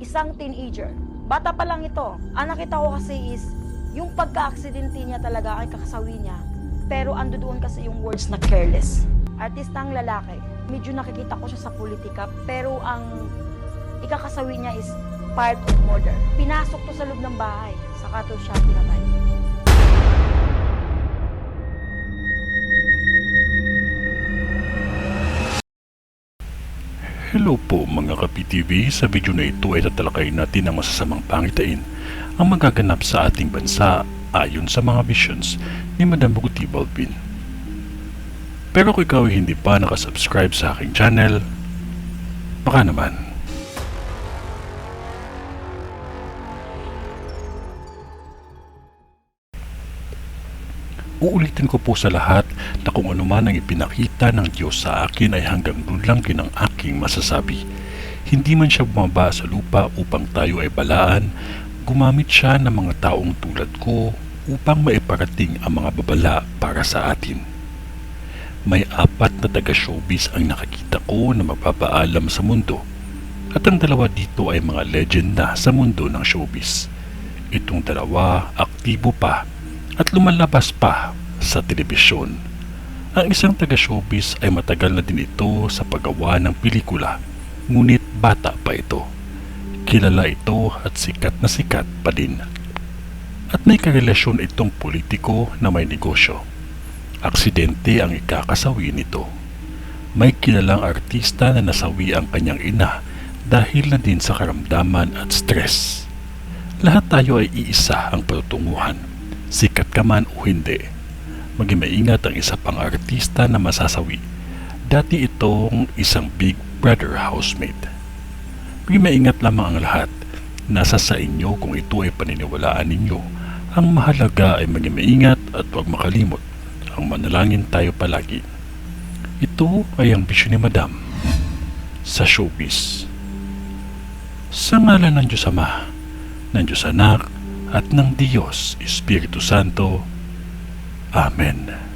isang teenager. Bata pa lang ito. Ang nakita ko kasi is, yung pagka-aksidente niya talaga ay kakasawi niya. Pero ando doon kasi yung words na careless. Artistang lalaki. Medyo nakikita ko siya sa politika, pero ang ikakasawi niya is part of murder. Pinasok to sa loob ng bahay, saka to siya pinatay. Hello po mga ka-PTV, sa video na ito ay tatalakayin natin ang masasamang pangitain ang magaganap sa ating bansa ayon sa mga visions ni Madam Buguti Balbin. Pero kung ikaw ay hindi pa nakasubscribe sa aking channel, baka naman. Uulitin ko po sa lahat na kung ano man ang ipinakita ng Diyos sa akin ay hanggang doon lang din ang aking masasabi. Hindi man siya bumaba sa lupa upang tayo ay balaan, gumamit siya ng mga taong tulad ko upang maiparating ang mga babala para sa atin. May 4 na taga-showbiz ang nakakita ko na magpapaalam sa mundo, at ang 2 dito ay mga legenda sa mundo ng showbiz. Itong 2 aktibo pa at lumalabas pa sa telebisyon. Ang isang taga-showbiz ay matagal na din ito sa paggawa ng pelikula, ngunit bata pa ito. Kilala ito at sikat pa din. At may karelasyon itong politiko na may negosyo. Aksidente ang ikakasawi nito. May kilalang artista na nasawi ang kanyang ina dahil na din sa karamdaman at stress. Lahat tayo ay iisa ang patutunguhan, sikat ka man o hindi. Maging maingat ang isa pang artista na masasawi. Dati itong isang Big Brother housemate. Maging maingat lamang ang lahat. Nasa sa inyo kung ito ay paniniwalaan ninyo. Ang mahalaga ay maging maingat at huwag makalimot. Ang manalangin tayo palagi. Ito ay ang bisyon ni Madam sa showbiz. Sa ngalan ng Diyos Ama, ng Diyos Anak, at ng Diyos Espiritu Santo. Amen.